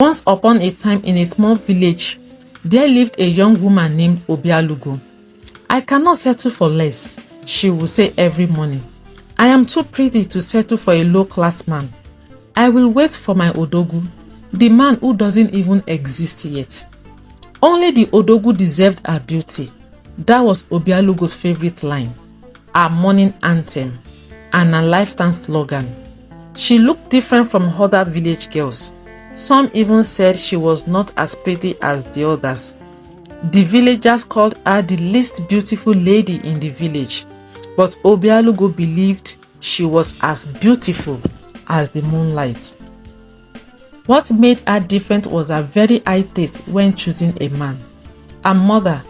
Once upon a time in a small village, there lived a young woman named Obialugo. "I cannot settle for less," she would say every morning. "I am too pretty to settle for a low-class man. I will wait for my Odogwu, the man who doesn't even exist yet." Only the Odogwu deserved her beauty. That was Obialugo's favorite line, her morning anthem, and her lifetime slogan. She looked different from other village girls. Some even said she was not as pretty as the others. The villagers called her the least beautiful lady in the village, but Obialugo believed she was as beautiful as the moonlight. What made her different was her very high taste when choosing a man. Her mother,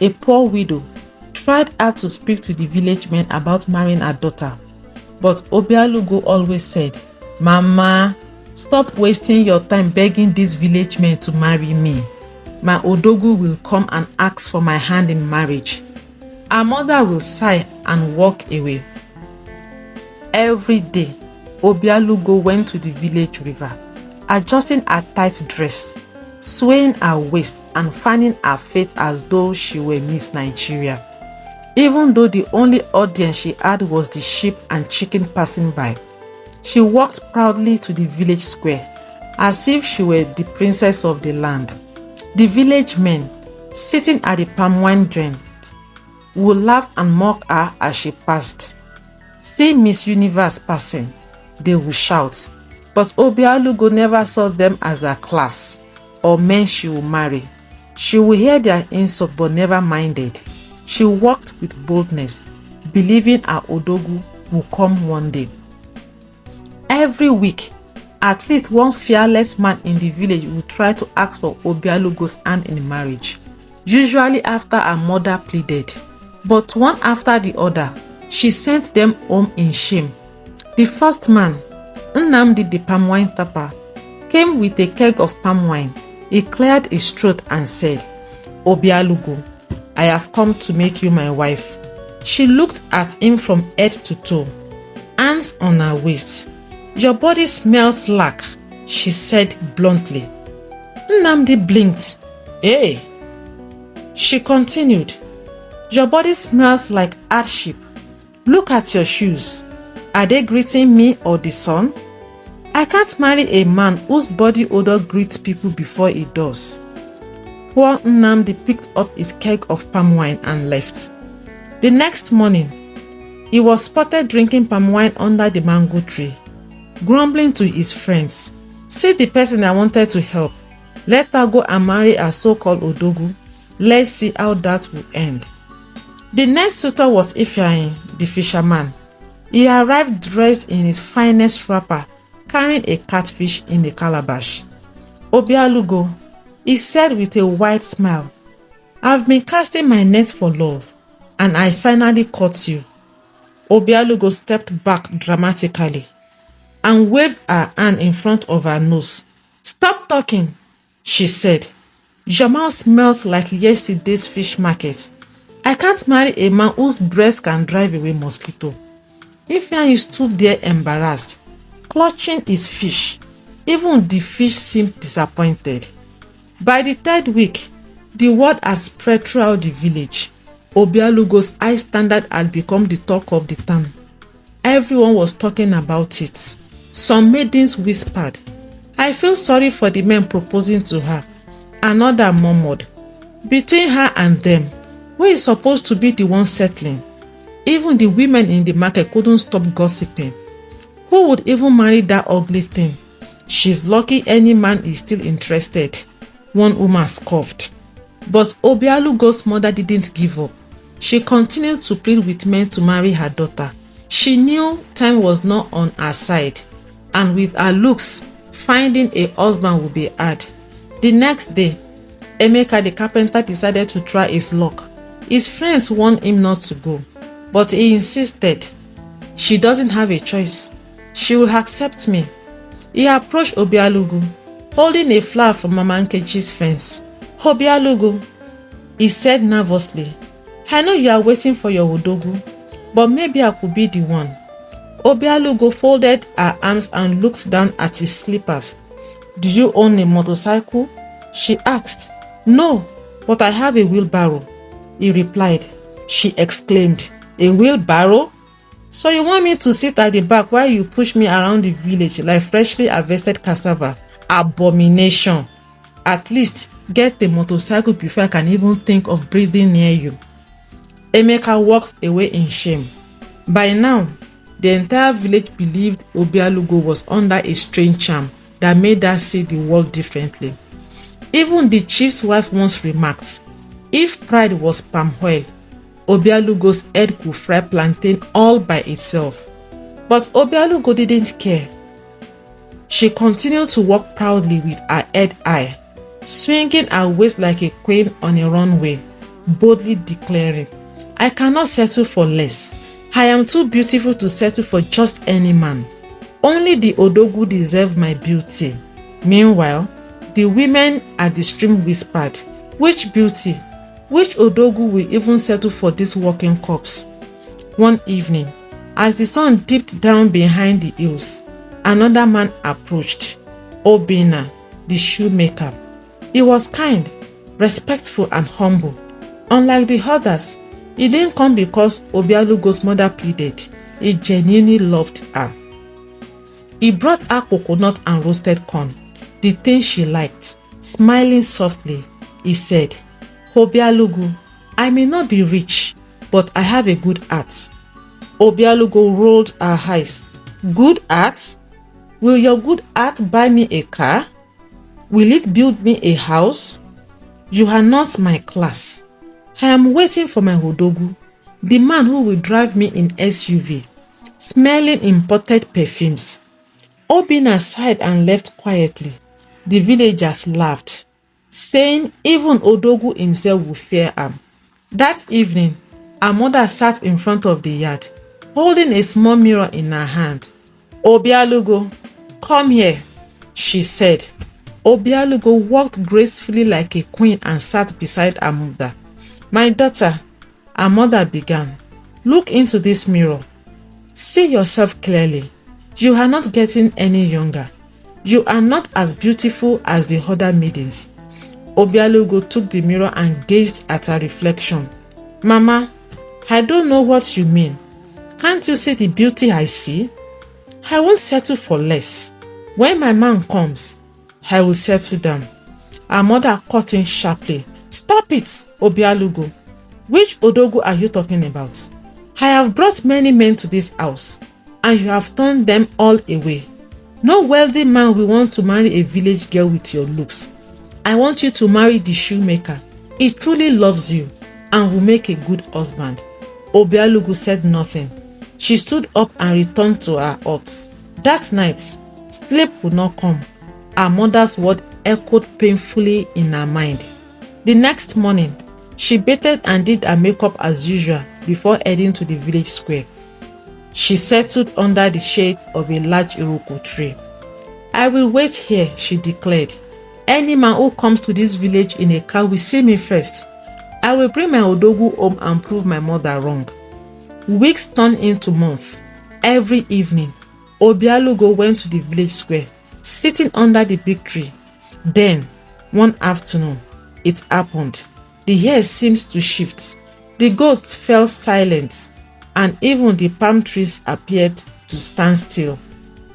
a poor widow, tried hard to speak to the village men about marrying her daughter, but Obialugo always said, "Mama, stop wasting your time begging these village men to marry me. My Odogwu will come and ask for my hand in marriage." Her mother will sigh and walk away. Every day, Obialugo went to the village river, adjusting her tight dress, swaying her waist and fanning her face as though she were Miss Nigeria. Even though the only audience she had was the sheep and chicken passing by, she walked proudly to the village square, as if she were the princess of the land. The village men, sitting at the palm wine joint, would laugh and mock her as she passed. "See Miss Universe passing," they would shout, but Obialugo never saw them as her class or men she would marry. She would hear their insult but never minded. She walked with boldness, believing her Odogwu would come one day. Every week, at least one fearless man in the village would try to ask for Obialugo's hand in marriage, usually after her mother pleaded. But one after the other, she sent them home in shame. The first man, Nnamdi the palm wine tapper, came with a keg of palm wine. He cleared his throat and said, "Obialugo, I have come to make you my wife." She looked at him from head to toe, hands on her waist. "Your body smells like," she said bluntly. Nnamdi blinked. "Hey," she continued, "your body smells like hardship. Look at your shoes. Are they greeting me or the sun? I can't marry a man whose body odor greets people before he does." Poor Nnamdi picked up his keg of palm wine and left. The next morning, he was spotted drinking palm wine under the mango tree, grumbling to his friends, "See the person I wanted to help. Let her go and marry a so-called Odogwu. Let's see how that will end." The next suitor was Ifeanyi, the fisherman. He arrived dressed in his finest wrapper, carrying a catfish in a calabash. "Obialugo," he said with a wide smile, "I've been casting my net for love, and I finally caught you." Obialugo stepped back dramatically and waved her hand in front of her nose. "Stop talking," she said. "Your mouth smells like yesterday's fish market. I can't marry a man whose breath can drive away mosquito." Ifeanyi stood there embarrassed, clutching his fish. Even the fish seemed disappointed. By the third week, the word had spread throughout the village. Obialugo's high standard had become the talk of the town. Everyone was talking about it. Some maidens whispered, "I feel sorry for the men proposing to her." Another murmured, "Between her and them, who is supposed to be the one settling?" Even the women in the market couldn't stop gossiping. "Who would even marry that ugly thing? She's lucky any man is still interested," one woman scoffed. But Obialugo's mother didn't give up. She continued to plead with men to marry her daughter. She knew time was not on her side, and with her looks, finding a husband would be hard. The next day, Emeka the carpenter decided to try his luck. His friends warned him not to go, but he insisted. "She doesn't have a choice. She will accept me." He approached Obialugo, holding a flower from Mama Nkechi's fence. "Obialugo," he said nervously, "I know you are waiting for your Odogwu, but maybe I could be the one." Obialugo folded her arms and looked down at his slippers. "Do you own a motorcycle?" she asked. "No, but I have a wheelbarrow," he replied. She exclaimed, "A wheelbarrow? So you want me to sit at the back while you push me around the village like freshly harvested cassava? Abomination! At least get the motorcycle before I can even think of breathing near you." Emeka walked away in shame. By now, the entire village believed Obialugo was under a strange charm that made her see the world differently. Even the chief's wife once remarked, if pride was palm oil, Obialugo's head could fry plantain all by itself. But Obialugo didn't care. She continued to walk proudly with her head high, swinging her waist like a queen on a runway, boldly declaring, "I cannot settle for less. I am too beautiful to settle for just any man. Only the Odogwu deserve my beauty." Meanwhile, the women at the stream whispered, "Which beauty? Which Odogwu will even settle for this walking corpse?" One evening, as the sun dipped down behind the hills, another man approached, Obina, the shoemaker. He was kind, respectful, and humble. Unlike the others, he didn't come because Obialugo's mother pleaded. He genuinely loved her. He brought her coconut and roasted corn, the thing she liked. Smiling softly, he said, "Obialugo, I may not be rich, but I have a good heart." Obialugo rolled her eyes. "Good heart? Will your good heart buy me a car? Will it build me a house? You are not my class. I am waiting for my Odogwu, the man who will drive me in SUV, smelling imported perfumes." Obina sighed and left quietly. The villagers laughed, saying even Odogwu himself would fear him. That evening, her mother sat in front of the yard, holding a small mirror in her hand. "Obialugo, come here," she said. Obialugo walked gracefully like a queen and sat beside her mother. "My daughter," her mother began, "look into this mirror. See yourself clearly. You are not getting any younger. You are not as beautiful as the other maidens." Obialugo took the mirror and gazed at her reflection. "Mama, I don't know what you mean. Can't you see the beauty I see? I won't settle for less. When my man comes, I will settle down." Her mother cut in sharply. "Stop it, Obialugo. Which Odogwu are you talking about? I have brought many men to this house, and you have turned them all away. No wealthy man will want to marry a village girl with your looks. I want you to marry the shoemaker. He truly loves you and will make a good husband." Obialugo said nothing. She stood up and returned to her hut. That night, sleep would not come. Her mother's word echoed painfully in her mind. The next morning, she bathed and did her makeup as usual before heading to the village square. She settled under the shade of a large iroko tree. "I will wait here," she declared. "Any man who comes to this village in a car will see me first. I will bring my Odogwu home and prove my mother wrong." Weeks turned into months. Every evening, Obialugo went to the village square, sitting under the big tree. Then, one afternoon, it happened. The air seemed to shift. The goats fell silent, and even the palm trees appeared to stand still.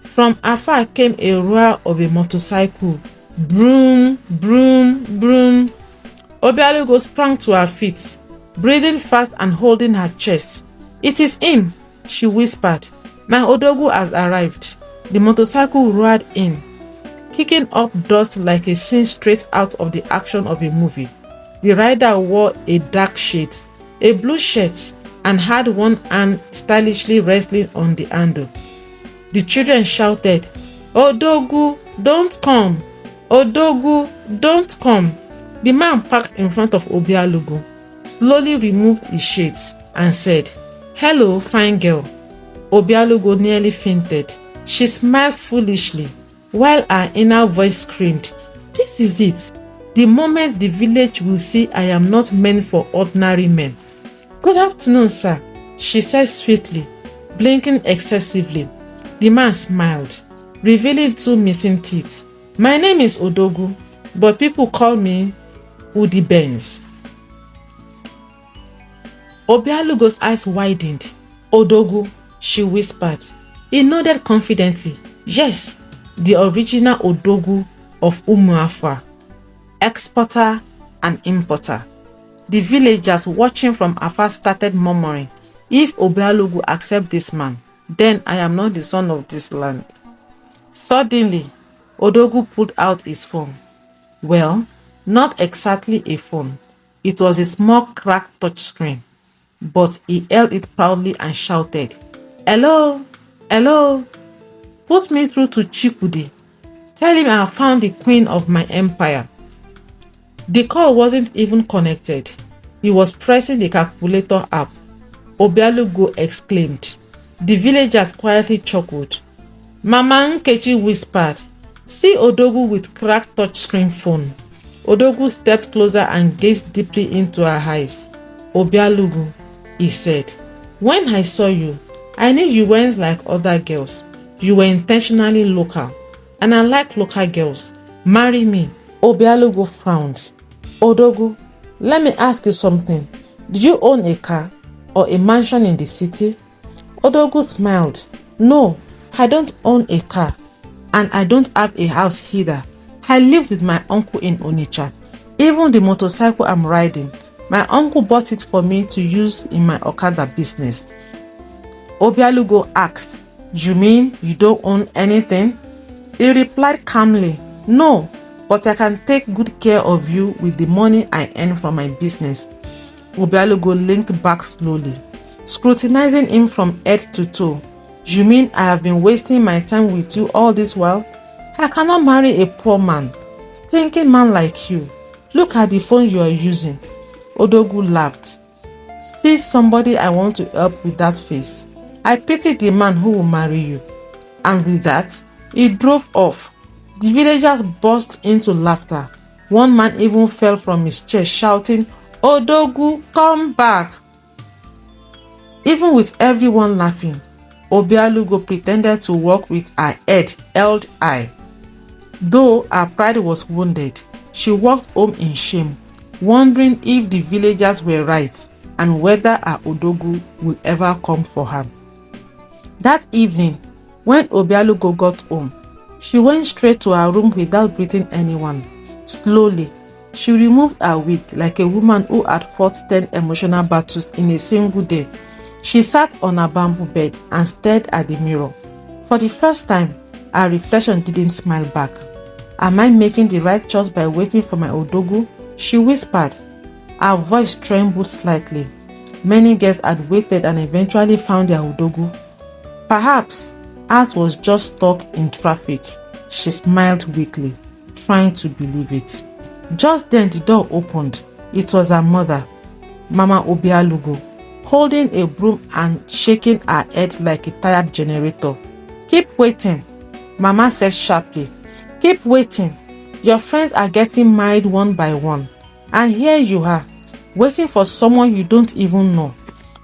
From afar came a roar of a motorcycle. Broom, broom, broom. Obialugo sprang to her feet, breathing fast and holding her chest. "It is him," she whispered. "My Odogwu has arrived." The motorcycle roared in, kicking up dust like a scene straight out of the action of a movie. The rider wore a dark shade, a blue shirt, and had one hand stylishly resting on the handle. The children shouted, "Odogwu, don't come! Odogwu, don't come!" The man parked in front of Obialugo, slowly removed his shades, and said, "Hello, fine girl." Obialugo nearly fainted. She smiled foolishly, while her inner voice screamed, "This is it. The moment the village will see I am not meant for ordinary men." "Good afternoon, sir," she said sweetly, blinking excessively. The man smiled, revealing two missing teeth. My name is Odogwu, but people call me Udi Benz. Obialugo's eyes widened. Odogwu, she whispered. He nodded confidently. Yes, the original Odogwu of Umuafia, exporter and importer. The villagers watching from afar started murmuring, if Obialugo accepts this man, then I am not the son of this land. Suddenly, Odogwu pulled out his phone. Well, not exactly a phone. It was a small cracked touchscreen, but he held it proudly and shouted, Hello, hello, put me through to Chikudi. Tell him I have found the queen of my empire. The call wasn't even connected. He was pressing the calculator app. Obialugo exclaimed. The villagers quietly chuckled. Mama Nkechi whispered, See Odogwu with cracked touchscreen phone. Odogwu stepped closer and gazed deeply into her eyes. Obialugo, he said, when I saw you, I knew you weren't like other girls. You were intentionally local. And I like local girls. Marry me. Obialugo frowned. Odogwu, let me ask you something. Do you own a car or a mansion in the city? Odogwu smiled. No, I don't own a car. And I don't have a house either. I live with my uncle in Onitsha. Even the motorcycle I'm riding, my uncle bought it for me to use in my Okada business. Obialugo asked, You mean you don't own anything? He replied calmly, No, but I can take good care of you with the money I earn from my business. Obialugo leaned back slowly, scrutinizing him from head to toe. You mean I have been wasting my time with you all this while? I cannot marry a poor man, stinking man like you. Look at the phone you are using. Odogwu laughed. See somebody I want to help with that face. I pity the man who will marry you. And with that, he drove off. The villagers burst into laughter. One man even fell from his chair shouting, Odogwu, come back! Even with everyone laughing, Obialugo pretended to walk with her head held high. Though her pride was wounded, she walked home in shame, wondering if the villagers were right and whether her Odogwu would ever come for her. That evening, when Obialugo got home, she went straight to her room without greeting anyone. Slowly, she removed her wig like a woman who had fought 10 emotional battles in a single day. She sat on her bamboo bed and stared at the mirror. For the first time, her reflection didn't smile back. Am I making the right choice by waiting for my Odogwu? She whispered. Her voice trembled slightly. Many girls had waited and eventually found their Odogwu. Perhaps ours was just stuck in traffic. She smiled weakly, trying to believe it. Just then the door opened. It was her mother, Mama Obialugo, holding a broom and shaking her head like a tired generator. Keep waiting, Mama said sharply. Keep waiting. Your friends are getting married one by one. And here you are, waiting for someone you don't even know.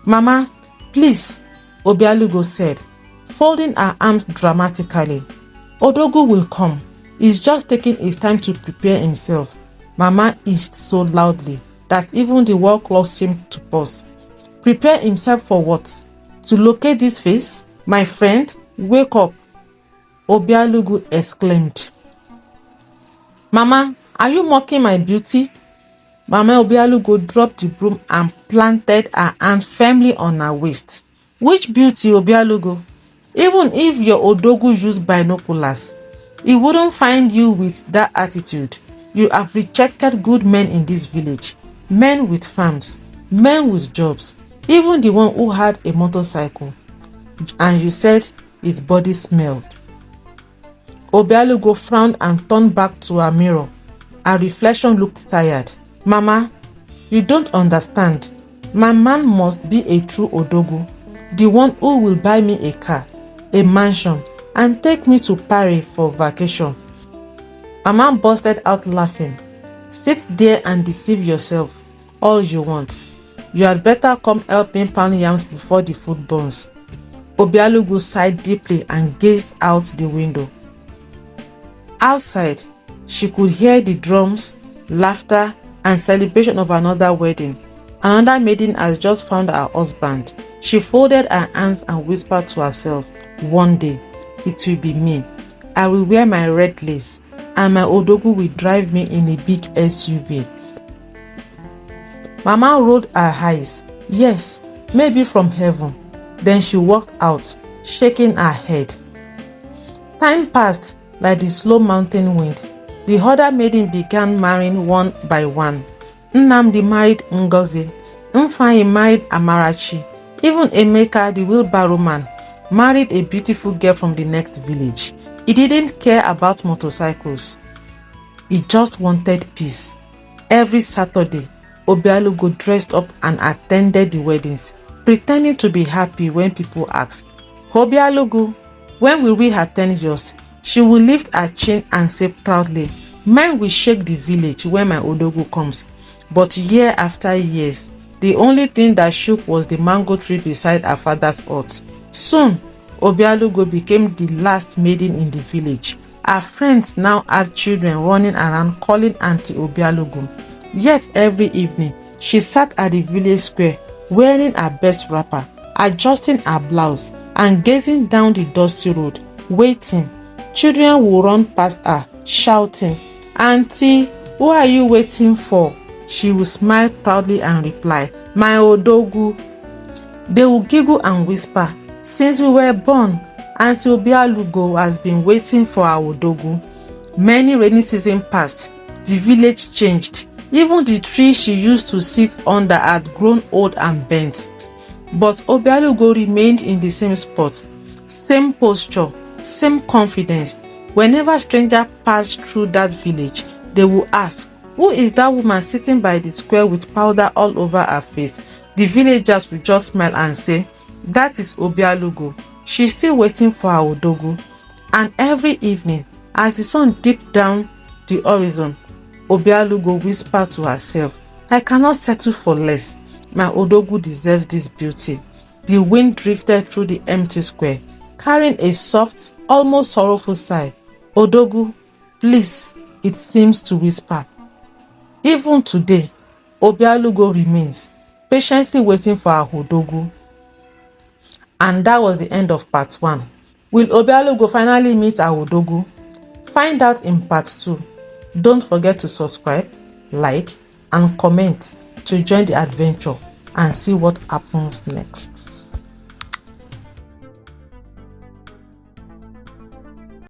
Mama, please, Obialugo said, folding her arms dramatically. Odogwu will come. He's just taking his time to prepare himself. Mama hissed so loudly that even the wall clock seemed to pause. Prepare himself for what? To locate this face? My friend, wake up! Obialugo exclaimed. Mama, are you mocking my beauty? Mama Obialugo dropped the broom and planted her hand firmly on her waist. Which beauty, Obialugo? Even if your Odogwu used binoculars, he wouldn't find you with that attitude. You have rejected good men in this village. Men with farms, men with jobs, even the one who had a motorcycle. And you said his body smelled. Obialugo frowned and turned back to her mirror. Her reflection looked tired. Mama, you don't understand. My man must be a true Odogwu, the one who will buy me a car, a mansion, and take me to Paris for vacation. Mama busted out laughing. Sit there and deceive yourself all you want. You had better come help me pound yams before the food burns. Obialugo sighed deeply and gazed out the window. Outside, she could hear the drums, laughter, and celebration of another wedding. Another maiden has just found her husband. She folded her hands and whispered to herself, "One day, it will be me. I will wear my red lace, and my Odogwu will drive me in a big SUV." Mama rolled her eyes. Yes, maybe from heaven. Then she walked out, shaking her head. Time passed like the slow mountain wind. The other maiden began marrying one by one. Nnamdi married Ngozi. Ifeanyi married Amarachi. Even Emeka, the wheelbarrow man, married a beautiful girl from the next village. He didn't care about motorcycles. He just wanted peace. Every Saturday, Obialugo dressed up and attended the weddings, pretending to be happy when people asked, "Obialugo, when will we attend yours?" She will lift her chin and say proudly, "Mine will shake the village when my Odogwu comes." But year after years, the only thing that shook was the mango tree beside her father's hut. Soon, Obialugo became the last maiden in the village. Her friends now had children running around calling Auntie Obialugo. Yet every evening, she sat at the village square wearing her best wrapper, adjusting her blouse, and gazing down the dusty road, waiting. Children would run past her, shouting, "Auntie, who are you waiting for?" She would smile proudly and reply, "My Odogwu." They would giggle and whisper, "Since we were born, Auntie Obialugo has been waiting for our Odogwu." Many rainy seasons passed. The village changed. Even the tree she used to sit under had grown old and bent. But Obialugo remained in the same spot, same posture, same confidence. Whenever strangers passed through that village, they would ask, "Who is that woman sitting by the square with powder all over her face?" The villagers would just smile and say, "That is Obialugo. She's still waiting for her Odogwu." And every evening, as the sun dipped down the horizon, Obialugo whispered to herself, "I cannot settle for less. My Odogwu deserves this beauty." The wind drifted through the empty square, carrying a soft, almost sorrowful sigh. "Odogwu, please," it seems to whisper. Even today, Obialugo remains, patiently waiting for her Odogwu. And that was the end of part 1. Will Obialugo finally meet her Odogwu? Find out in part 2. Don't forget to subscribe, like, and comment to join the adventure and see what happens next.